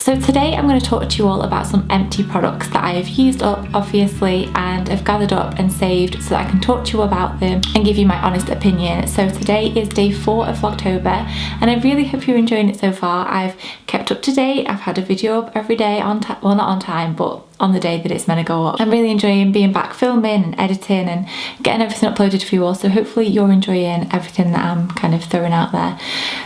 So today I'm going to talk to you all about some empty products that I have used up, obviously, and have gathered up and saved so that I can talk to you about them and give you my honest opinion. So today is day 4 of Vlogtober and I really hope you're enjoying it so far. I've kept up to date, I've had a video up every day on time, well not on time, but on the day that it's meant to go up. I'm really enjoying being back filming and editing and getting everything uploaded for you all, so hopefully you're enjoying everything that I'm kind of throwing out there.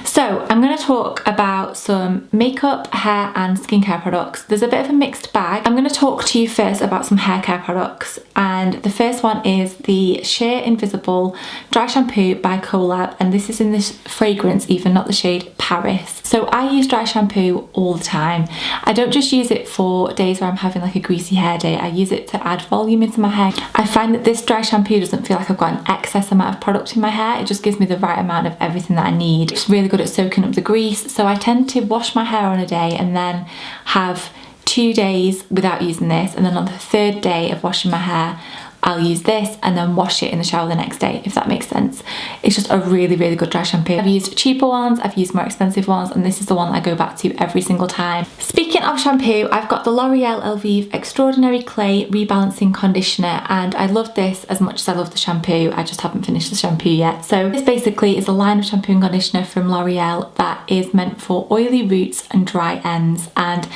So I'm going to talk about some makeup, hair and skincare products. There's a bit of a mixed bag. I'm going to talk to you first about some hair care products, and the first one is the Sheer Invisible Dry Shampoo by Collab, and this is in this fragrance even, not the shade Paris. So I use dry shampoo all the time. I don't just use it for days where I'm having like a greasy hair day, I use it to add volume into my hair. I find that this dry shampoo doesn't feel like I've got an excess amount of product in my hair, it just gives me the right amount of everything that I need. It's really good at soaking up the grease, so I tend to wash my hair on a day and then have 2 days without using this, and then on the 3rd day of washing my hair I'll use this and then wash it in the shower the next day, if that makes sense. It's just a really good dry shampoo. I've used cheaper ones, I've used more expensive ones, and this is the one that I go back to every single time. Speaking of shampoo, I've got the L'Oreal Elvive Extraordinary Clay Rebalancing Conditioner, and I love this as much as I love the shampoo. I just haven't finished the shampoo yet. So this basically is a line of shampoo and conditioner from L'Oreal that is meant for oily roots and dry ends, and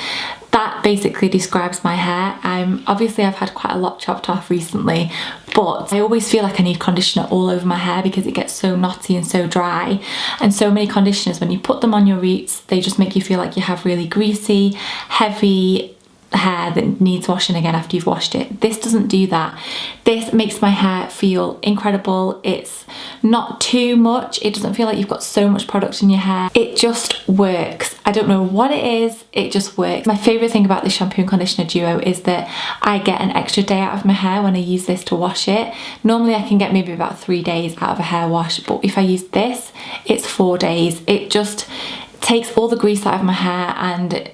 that basically describes my hair. Obviously I've had quite a lot chopped off recently, but I always feel like I need conditioner all over my hair because it gets so knotty and so dry. And so many conditioners, when you put them on your roots, they just make you feel like you have really greasy, heavy hair that needs washing again after you've washed it. This doesn't do that. This makes my hair feel incredible. It's not too much. It doesn't feel like you've got so much product in your hair. It just works. I don't know what it is, it just works. My favourite thing about this shampoo and conditioner duo is that I get an extra day out of my hair when I use this to wash it. Normally I can get maybe about 3 days out of a hair wash, but if I use this, it's 4 days. It just takes all the grease out of my hair and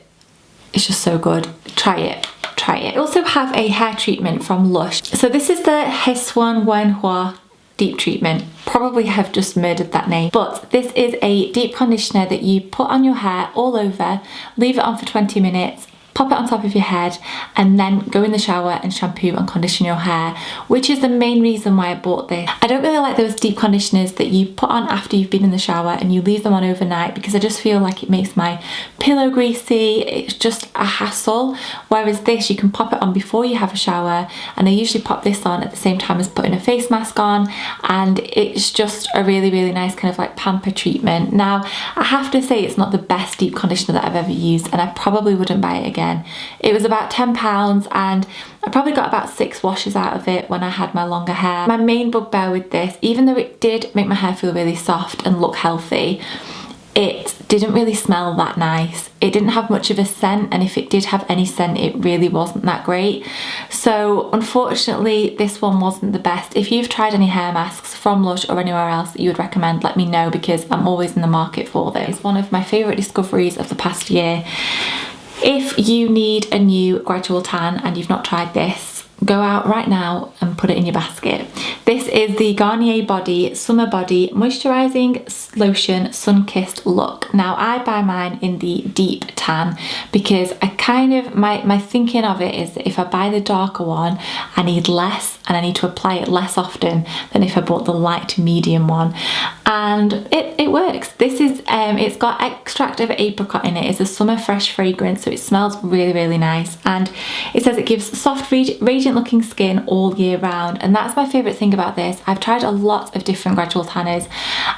it's just so good. Try it. Try it. I also have a hair treatment from Lush. So this is the Farquhar deep treatment. Probably have just murdered that name, but this is a deep conditioner that you put on your hair all over, leave it on for 20 minutes, pop it on top of your head, and then go in the shower and shampoo and condition your hair, which is the main reason why I bought this. I don't really like those deep conditioners that you put on after you've been in the shower and you leave them on overnight, because I just feel like it makes my pillow greasy. It's just a hassle, whereas this, you can pop it on before you have a shower, and I usually pop this on at the same time as putting a face mask on, and it's just a really nice kind of like pamper treatment. Now I have to say it's not the best deep conditioner that I've ever used, and I probably wouldn't buy it again. It was about £10 and I probably got about 6 washes out of it when I had my longer hair. My main bugbear with this, even though it did make my hair feel really soft and look healthy, it didn't really smell that nice. It didn't have much of a scent, and if it did have any scent, it really wasn't that great. So unfortunately this one wasn't the best. If you've tried any hair masks from Lush or anywhere else that you would recommend, let me know, because I'm always in the market for this. It's one of my favourite discoveries of the past year. If you need a new gradual tan and you've not tried this, go out right now and put it in your basket. This is the Garnier Body Summer Body Moisturising Lotion Sun-Kissed Look. Now I buy mine in the deep tan because I kind of, my thinking of it is that if I buy the darker one, I need less and I need to apply it less often than if I bought the light to medium one. And it works. This is, it's got extract of apricot in it. It's a summer fresh fragrance, so it smells really nice. And it says it gives soft, radiant looking skin all year round. And that's my favourite thing about this. I've tried a lot of different gradual tanners.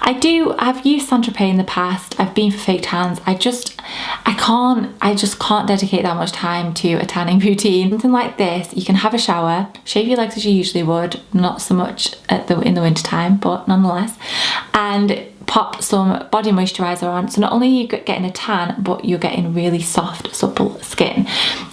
I've used Saint Tropez in the past. I've been for fake tans. I just can't dedicate that much time to a tanning routine. Something like this, you can have a shower, shave your legs as you usually would, not so much in the winter time, but nonetheless, and pop some body moisturiser on. So not only are you getting a tan, but you're getting really soft, supple skin.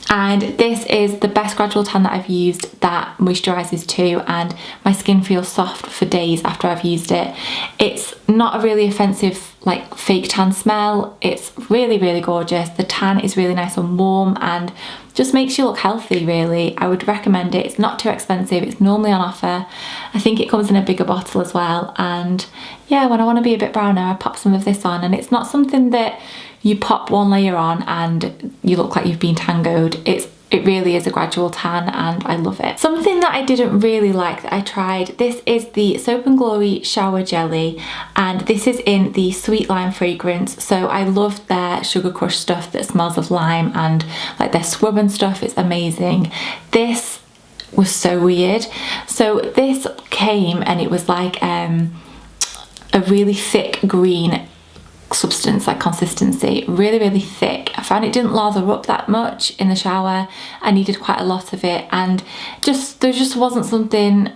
And this is the best gradual tan that I've used that moisturises too, and my skin feels soft for days after I've used it. It's not a really offensive like fake tan smell. It's really gorgeous. The tan is really nice and warm and just makes you look healthy really. I would recommend it. It's not too expensive. It's normally on offer. I think it comes in a bigger bottle as well, and yeah, when I want to be a bit browner I pop some of this on, and it's not something that you pop one layer on and you look like you've been tangoed. It really is a gradual tan and I love it. Something that I didn't really like that I tried, this is the Soap & Glory Shower Jelly, and this is in the Sweet Lime fragrance. So I love their Sugar Crush stuff that smells of lime, and like their scrub and stuff, it's amazing. This was so weird. So this came and it was like a really thick green substance, like consistency, really thick. I found it didn't lather up that much in the shower. I needed quite a lot of it, and there just wasn't something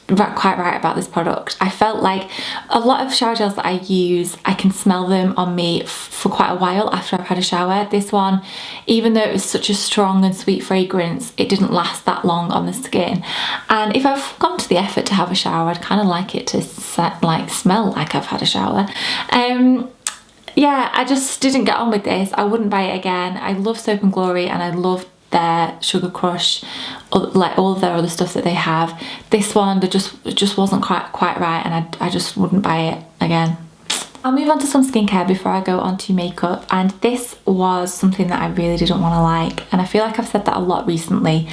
quite right about this product. I felt like a lot of shower gels that I use, I can smell them on me for quite a while after I've had a shower. This one, even though it was such a strong and sweet fragrance, it didn't last that long on the skin. And if I've gone to the effort to have a shower, I'd kind of like it to smell like I've had a shower. Yeah, I just didn't get on with this. I wouldn't buy it again. I love Soap & Glory and I love their Sugar Crush, like all of their other stuff that they have. This one, it just wasn't quite right, and I just wouldn't buy it again. I'll move on to some skincare before I go on to makeup, and this was something that I really didn't want to like, and I feel like I've said that a lot recently.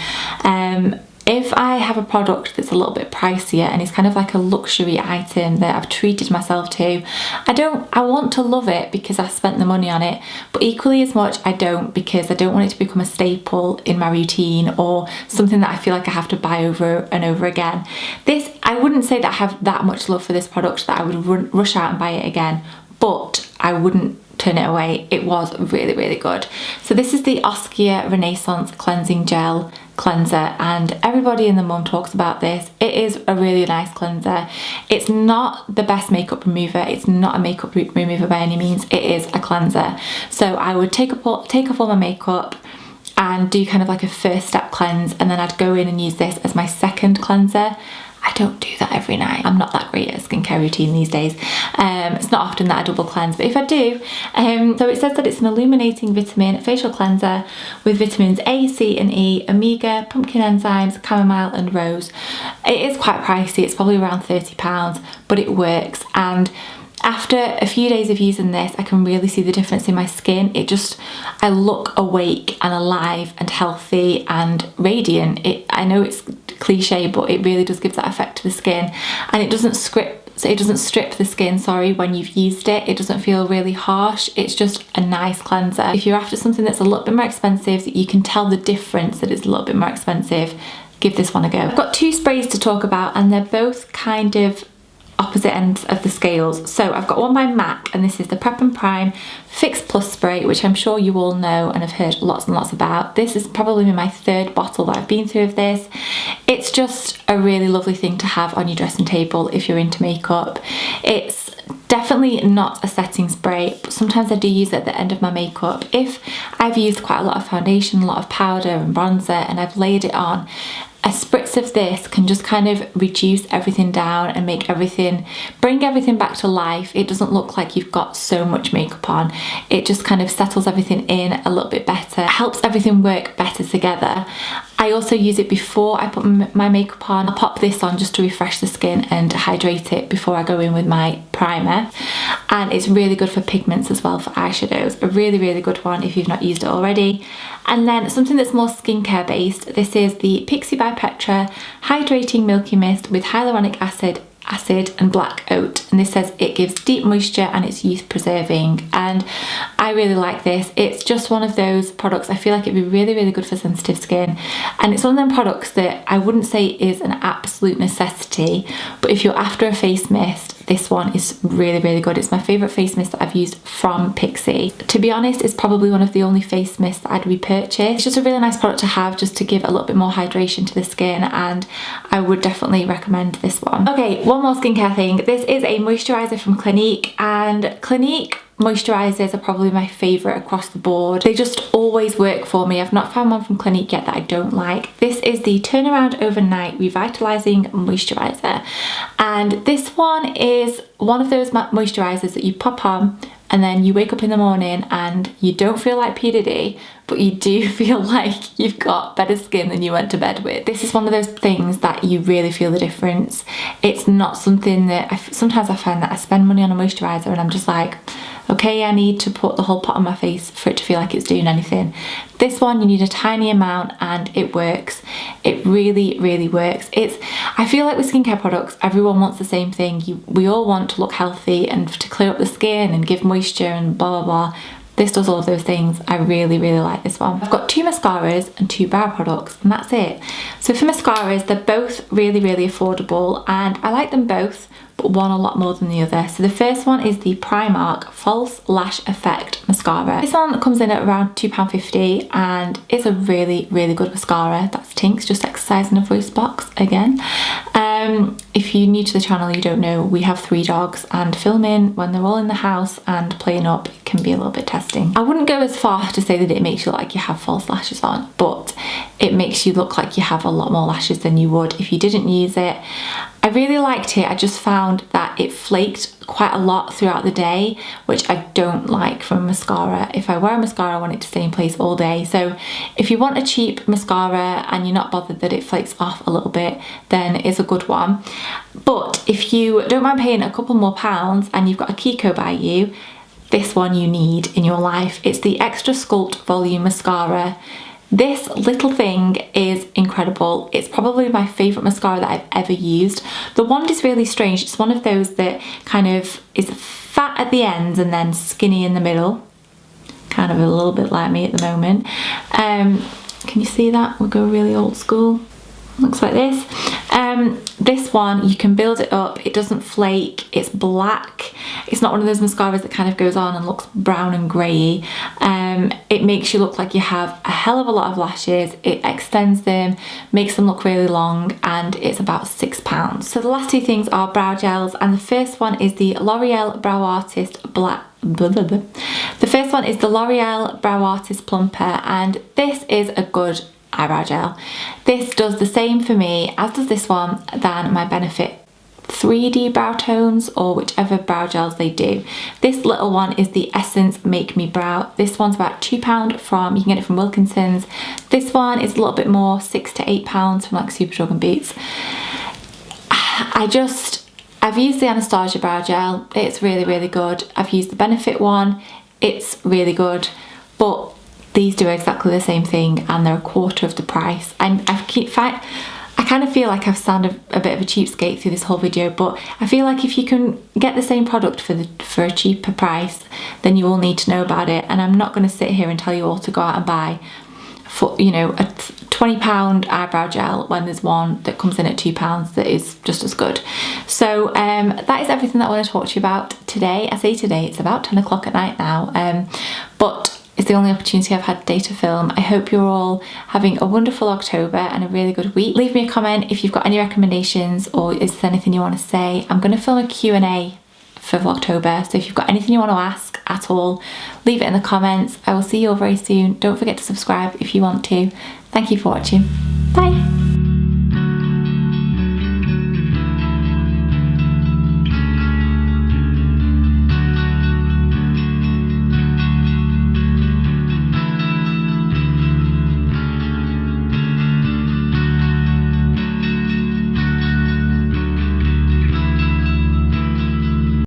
If I have a product that's a little bit pricier and it's kind of like a luxury item that I've treated myself to, I want to love it because I spent the money on it, but equally as much I don't, because I don't want it to become a staple in my routine or something that I feel like I have to buy over and over again. This, I wouldn't say that I have that much love for this product that I would rush out and buy it again, but I wouldn't turn it away. It was really good. So this is the Oskia Renaissance Cleansing Gel Cleanser, and everybody and their mum talks about this. It is a really nice cleanser. It's not the best makeup remover. It's not a makeup remover by any means. It is a cleanser. So I would take off all my makeup and do kind of like a first step cleanse, and then I'd go in and use this as my second cleanser. I don't do that every night. I'm not that great at a skincare routine these days. It's not often that I double cleanse, but if I do, so it says that it's an illuminating vitamin facial cleanser with vitamins A, C and E, omega, pumpkin enzymes, chamomile and rose. It is quite pricey. It's probably around £30, but it works. And after a few days of using this, I can really see the difference in my skin. I look awake and alive and healthy and radiant. I know it's cliche, but it really does give that effect to the skin, and it doesn't strip the skin, when you've used it. It doesn't feel really harsh. It's just a nice cleanser. If you're after something that's a little bit more expensive, that you can tell the difference that it's a little bit more expensive, give this one a go. I've got two sprays to talk about, and they're both kind of opposite ends of the scales. So I've got one by MAC, and this is the Prep and Prime Fix Plus spray, which I'm sure you all know and have heard lots and lots about. This is probably my third bottle that I've been through of this. It's just a really lovely thing to have on your dressing table if you're into makeup. It's definitely not a setting spray, but sometimes I do use it at the end of my makeup. If I've used quite a lot of foundation, a lot of powder and bronzer, and I've laid it on, a spritz of this can just kind of reduce everything down and bring everything back to life. It doesn't look like you've got so much makeup on. It just kind of settles everything in a little bit better, helps everything work better together. I also use it before I put my makeup on. I'll pop this on just to refresh the skin and hydrate it before I go in with my primer. And it's really good for pigments as well, for eyeshadows. A really good one if you've not used it already. And then something that's more skincare based. This is the Pixie by Petra Hydrating Milky Mist with hyaluronic acid and black oat, and this says it gives deep moisture and it's youth preserving, and I really like this. It's just one of those products I feel like it'd be really good for sensitive skin, and it's one of them products that I wouldn't say is an absolute necessity, but if you're after a face mist, this one is really good. It's my favourite face mist that I've used from Pixie. To be honest, it's probably one of the only face mists that I'd repurchase. It's just a really nice product to have, just to give a little bit more hydration to the skin, and I would definitely recommend this one. Okay, one more skincare thing. This is a moisturiser from Clinique, and Clinique moisturisers are probably my favourite across the board. They just always work for me. I've not found one from Clinique yet that I don't like. This is the Turnaround Overnight Revitalising Moisturiser, and this one is one of those moisturisers that you pop on and then you wake up in the morning and you don't feel like P. Diddy, but you do feel like you've got better skin than you went to bed with. This is one of those things that you really feel the difference. It's not something that sometimes I find that I spend money on a moisturiser and I'm just like, okay, I need to put the whole pot on my face for it to feel like it's doing anything. This one, you need a tiny amount and it works. It really, really works. I feel like with skincare products, everyone wants the same thing. We all want to look healthy and to clear up the skin and give moisture and blah, blah, blah. This does all of those things. I really, really like this one. I've got 2 mascaras and 2 brow products, and that's it. So for mascaras, they're both really, really affordable, and I like them both, but one a lot more than the other. So the first one is the Primark False Lash Effect Mascara. This one comes in at around £2.50 and it's a really, really good mascara. That's Tinks, just exercising a voice box again. If you're new to the channel, you don't know, we have 3 dogs, and filming when they're all in the house and playing up, it can be a little bit testing. I wouldn't go as far to say that it makes you look like you have false lashes on, but it makes you look like you have a lot more lashes than you would if you didn't use it. I really liked it. I just found that it flaked quite a lot throughout the day, which I don't like from a mascara. If I wear a mascara, I want it to stay in place all day. So if you want a cheap mascara and you're not bothered that it flakes off a little bit, then it's a good one. But if you don't mind paying a couple more pounds and you've got a Kiko by you, this one you need in your life. It's the Extra Sculpt Volume Mascara. This little thing is incredible. It's probably my favourite mascara that I've ever used. The wand is really strange. It's one of those that kind of is fat at the ends and then skinny in the middle. Kind of a little bit like me at the moment. Can you see that? We'll go really old school. Looks like this. This one, you can build it up. It doesn't flake. It's black. It's not one of those mascaras that kind of goes on and looks brown and grey. It makes you look like you have a hell of a lot of lashes. It extends them, makes them look really long, and it's about £6. So the last 2 things are brow gels, and the first one is the L'Oreal Brow Artist The first one is the L'Oreal Brow Artist Plumper, and this is a good eyebrow gel. This does the same for me as does this one than my Benefit 3D brow tones, or whichever brow gels they do. This little one is the Essence Make Me Brow. This one's about £2 from, you can get it from Wilkinson's. This one is a little bit more, £6 to £8 from like Superdrug and Boots. I've used the Anastasia brow gel. It's really, really good. I've used the Benefit one. It's really good, but these do exactly the same thing and they're a quarter of the price. I kind of feel like I've sounded a bit of a cheapskate through this whole video, but I feel like if you can get the same product for a cheaper price, then you all need to know about it. And I'm not going to sit here and tell you all to go out and buy, for you know, a £20 eyebrow gel when there's one that comes in at £2 that is just as good. So that is everything that I want to talk to you about today. I say today, it's about 10 o'clock at night now, but it's the only opportunity I've had today to film. I hope you're all having a wonderful October and a really good week. Leave me a comment if you've got any recommendations or is there anything you want to say. I'm going to film a Q&A for Vlogtober, so if you've got anything you want to ask at all, leave it in the comments. I will see you all very soon. Don't forget to subscribe if you want to. Thank you for watching. Bye!